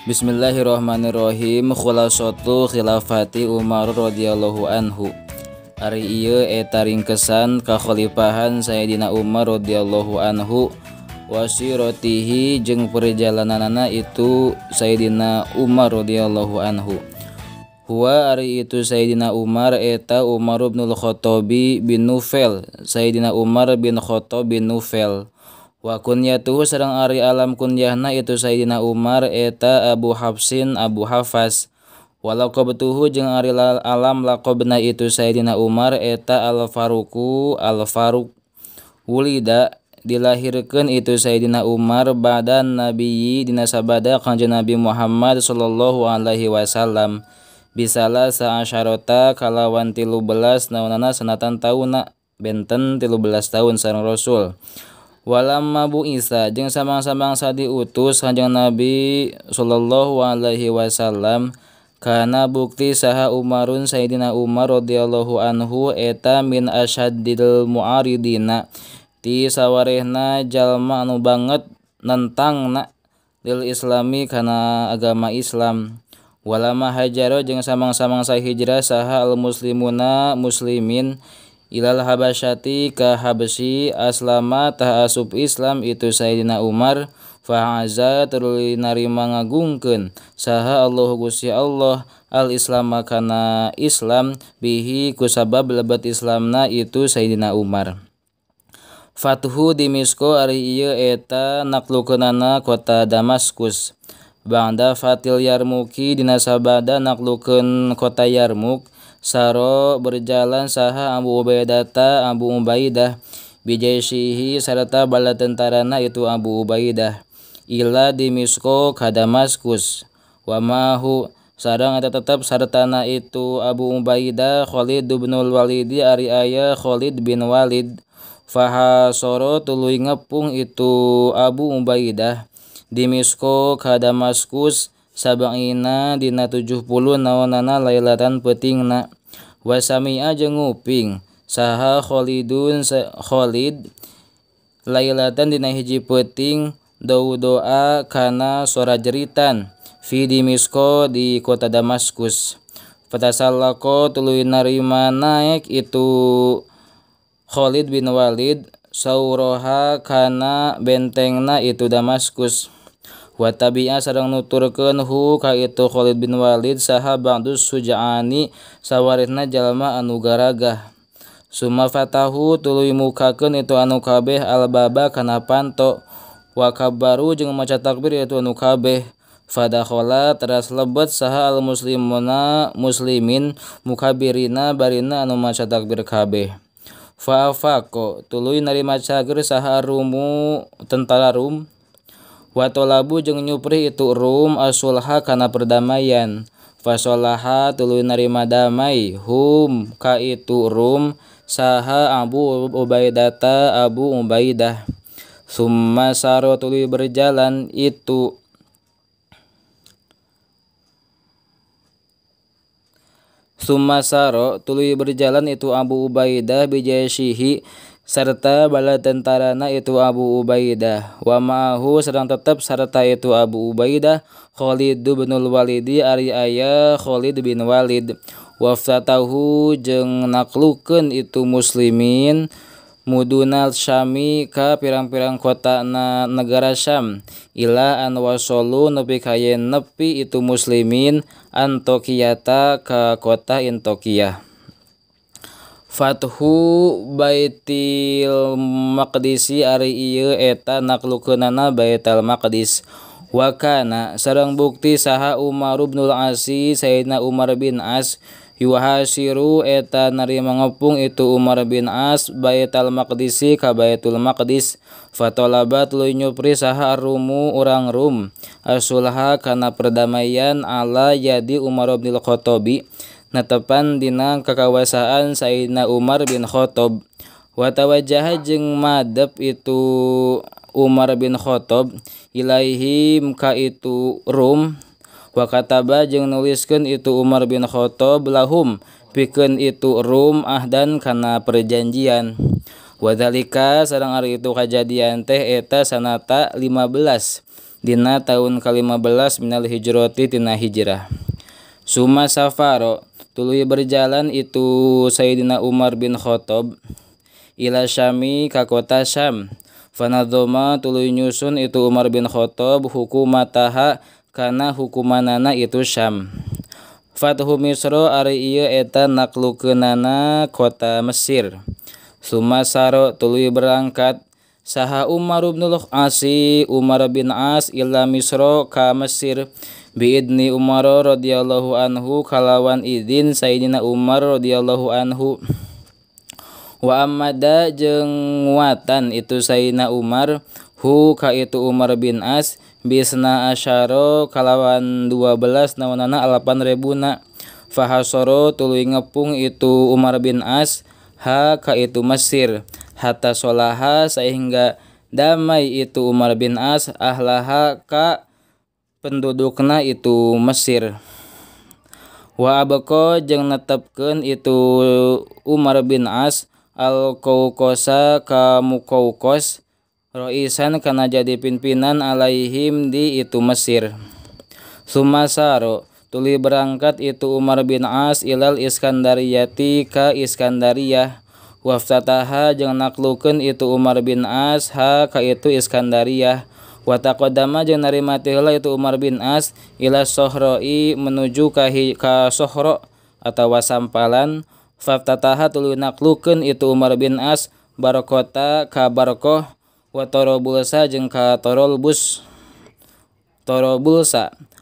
Bismillahirrahmanirrahim. Khulasatu khilafati Umar radhiyallahu anhu. Ari ieu eta ringkesan kakhalifahan Sayyidina Umar radhiyallahu anhu, wasiratihi jeung perjalananana itu Sayyidina Umar radhiyallahu anhu. Huwa ari itu Sayyidina Umar eta Umar bin Khattabi bin Nufail, Sayyidina Umar bin Khattab bin Nufail. Wa kunyatuhu sareng ari alam kunyahna itu Sayyidina Umar eta Abu Hafsin Abu Hafas. Wa laqabtuhu jeung ari alam laqabna itu Sayyidina Umar eta Al-Faruqu Al-Faruq. Wulida dilahirkeun itu Sayyidina Umar badan nabiyyi dina sabada Kanjeng Nabi Muhammad sallallahu alaihi wasallam. Bisalah sa'asyarota kalawan 13 naunana sanatan tauna benten 13 tahun sareng Rasul. Walamma bu Isa jeung samang-samang diutus Kanjeng Nabi sallallahu alaihi wasallam, kana bukti saha Umarun Sayyidina Umar radhiyallahu anhu eta min asyaddil mu'aridina ti sawarehna jalma anu banget nentangna lil islami kana agama Islam. Walama hajaro jeung samang-samang hijrah saha al muslimuna muslimin ilal habasyati ka habsyi aslama tah asup Islam itu Sayyidina Umar fa'aza tuluy narima ngagungkeun saha Allah Gusti Allah al islama kana Islam bihi kusabab lebat Islamna itu Sayyidina Umar. Fathu Dimisko ari ieu eta naklukeunana kota Damaskus. Ba'da fatil Yarmuki dina sabada naklukeun kota Yarmuk. Saro berjalan saha Abu Ubaidah bijaisihi serta bala tentarana itu Abu Ubaidah ila Dimisko ka Damaskus. Wa mahu sareng eta tetep sartana itu Abu Ubaidah Khalid bin Walid ari aya Khalid bin Walid. Fahasoro tuluy ngepung itu Abu Ubaidah Dimisko ka Damaskus sabangina dina 70 naonana lailatan peutingna. Wasami'a jeung nguping saha Khalid lailatan dina hiji peuting doa kana sora jeritan fi Dimisko di kota Damaskus. Fatasallaqo tuluy narima naik itu Khalid bin Walid sauroha kana bentengna itu Damaskus. Wa tabi'a sareng nuturkeun hu ka itu Khalid bin Walid saha ba'dus suja'ani sawarehna jalma anu garagah. Summa fatahu tuluy mukakeun itu anu kabeh al-baba kana panto. Wa kabbaru jeung maca takbir itu anu kabeh. Fadakhala teras lebet saha al-muslimuna muslimin mukabirina barina anu maca takbir kabeh. Fa'afaqo tuluy narima cager saha rumu tentara Rum. Wa tolabu jeung nyupri itu Rum asulha kana perdamaian. Fasolaha tuluy narima damai hum ka itu Rum saha Abu Ubaidah. Summa saro tuluy berjalan itu Abu Ubaidah bijaisihi serta bala tentarana itu Abu Ubaidah. Wa ma'ahu sedang tetap serta itu Abu Ubaidah Khalid bin Walid ari aya Khalid bin Walid. Waftatahu jeung naklukeun itu muslimin mudunal Syami ka pirang-pirang kota na negara Syam ila an wasolu nepi kayen nepi itu muslimin Antokiyata ka kota Antokiyah. Fathu Baitil Maqdisi ari ieu eta naklukeunana Baitul Maqdis. Wa kana sareng bukti saha Umar bin Al-As Sayyidina Umar bin As yuhasiru eta narima ngepung itu Umar bin As Baitul Maqdisi ka Baitul Maqdis. Fatolaba tuluy nyupri saha rumu urang Rum asulha kana perdamaian ala jadi Umar bin Khattabi natepan dina kakawasaan Sayyidina Umar bin Khattab. Wa tawajjaha jeung madep itu Umar bin Khattab ilaihim ka itu Rum. Wa kataba jeung nuliskeun itu Umar bin Khattab lahum pikeun itu Rum ahdan kana perjanjian. Wa dzalika sareng ari itu kajadian teh eta sanata 15 dina tahun ke-15 minal hijrati tina hijrah. Suma safaro tuluy berjalan itu Sayyidina Umar bin Khattab ila Syami ka kota Syam. Fanadzoma tuluy nyusun itu Umar bin Khattab hukumataha kana hukumanana itu Syam. Fathu Misro ari ieu eta naklukeunana kota Mesir. Sumasaro tuluy berangkat saha Umar bin Asi Umar bin As ila Misro ka Mesir biidni Umar radhiyallahu anhu kalawan izin Sayyidina Umar radhiyallahu anhu. Wa amada jeung nguatan itu Sayyidina Umar hu ka itu Umar bin As bisna asyara kalawan 12 naonana 8.000 fahasoro tuluy ngepung itu Umar bin As ha ka itu Mesir hatta solaha sehingga damai itu Umar bin As ahlaha ka pendudukna itu Mesir. Wa abqa jeung netepkeun itu Umar bin As al-Kaukosa ka Mukaukos roisan kana jadi pimpinan alaihim di itu Mesir. Sumasaro tuluy berangkat itu Umar bin As ilal Iskandariyati ka Iskandariyah. Waftataha jeung naklukeun itu Umar bin As ha ka itu Iskandariyah. Wa taqaddama jeung narimati heula itu Umar bin As ila Sohroi menuju ka Sohro atawa sampalan. Faftataha tuluy naklukeun itu Umar bin As Barokota ka Barokoh wa Torobulsa jeung ka Torobulsa.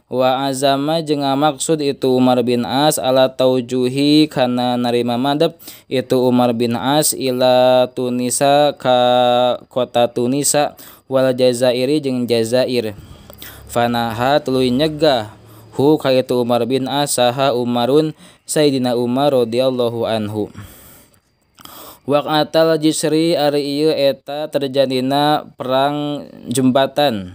Wa azama jeung ngamaksud itu Umar bin As ala taujuhi kana narima madep itu Umar bin As ila Tunisa ka kota Tunisa wal Jazairi jeung Jazair. Fanaha tuluy nyegah hu ka itu Umar bin As saha Umarun Sayyidina Umar radhiyallahu anhu. Waqatal Jisri ari ieu eta terjadina perang jembatan.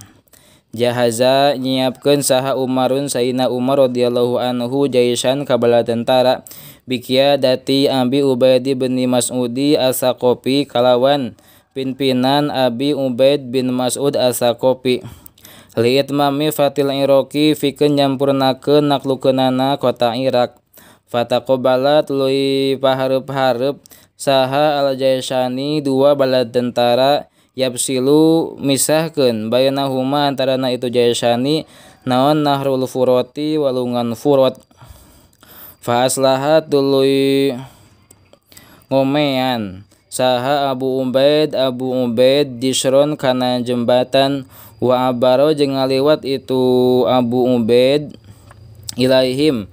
Jahaza nyiapkeun saha Umarun Sayyidina Umar radhiyallahu anhu jaisan kabala tentara bikia dati Abi Ubaid bin Mas'udi As-Saqafi kalawan pimpinan Abi Ubaid bin Mas'ud As-Saqafi. Liit mami fatil Iraqi fikeun nyampurnakeun naklukeunana kota Irak. Fataqobala tuluy pahareup-hareup saha al-Jaisani dua bala tentara yapsilu misahkeun bainahuma antarana itu Jaisani naon Nahrul Furati walungan Furat. Fa aslaha tuluy ngomean saha Abu Ubaid disron kana jembatan wa abaro jeung ngaliwat itu Abu Ubaid ilaihim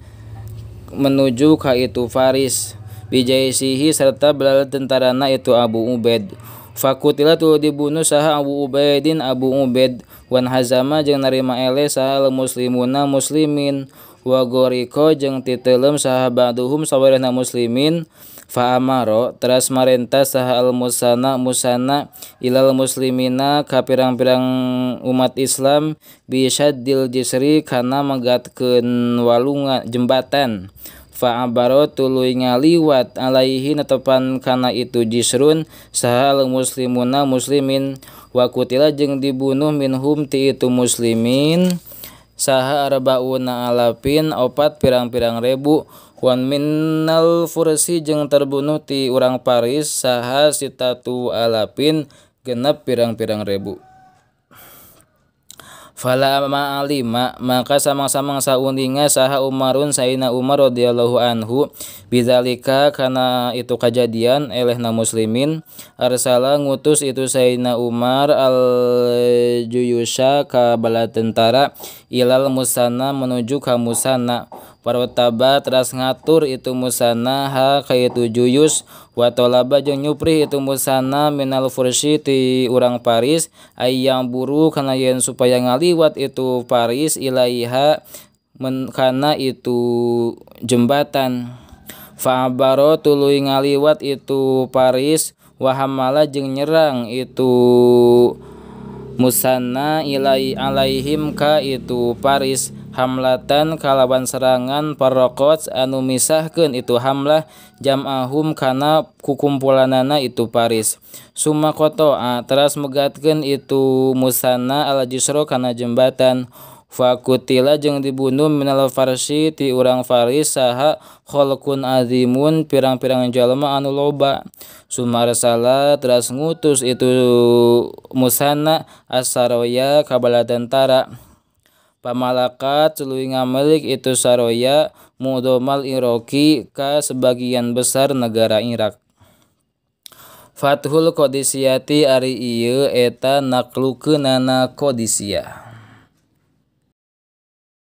menuju ka itu Faris bijaisihi serta bala tentarana itu Abu Ubaid. Fakutila tu dibunuh saha Abu Ubaidin Abu Ubaid wan hazama jeung narima ele saha muslimuna muslimin wa goriko jeung titeulem saha ba'duhum sawarehna muslimin. Fa amaro teras marentah saha al musana ilal muslimina ka pirang-pirang umat Islam bi syaddil jisri kana megatkeun walungan jembatan. Fa abaro tuluy ngaliwat alaihi netepan kana itu jisrun saha al muslimuna muslimin wa kutila jeung dibunuh minhum ti itu muslimin saha arbauna alapin opat pirang-pirang ribu. Wan minnal Fursi jeung terbunuh ti urang Paris saha sitatu alapin genep pirang-pirang ribu. Fala ma'alima maka samang-samang saundinga saha Umarun Sayyidina Umar radhiyallahu anhu bidzalika kana itu kejadian elehna muslimin arsala ngutus itu Sayyidina Umar al-Juyusha ka bala tentara ilal Musanna menuju ka Musanna. Parwataba teras ngatur itu Musanna ha ka itu Juyus wa talaba jeung nyupri itu Musanna minal Fursi ti urang Paris ayyang buru kana yen supaya ngaliwat itu Paris ilaiha kana itu jembatan. Fa'abaro tuluy ngaliwat itu Paris wa hamala jeung nyerang itu Musanna ilaihim ka itu Paris hamlatan kalawan serangan parokot anu misahkeun itu hamlah jam'ahum kana kukumpulanana itu Paris. Summa qata'a teras megatkeun itu Musanna al jisro kana jembatan. Fakutila jeung dibunuh minal farsi ti urang Faris saha khalqun azimun pirang-pirang jalma anu loba. Sumarsala teras ngutus itu Musanna asaroya ka bala tentara. Pamalakat tuluy ngamilik itu saroya mudomal Iraqi ka sebagian besar negara Irak. Fathul Qadisiyati ari ieu eta naklukeunana Qadisiyah.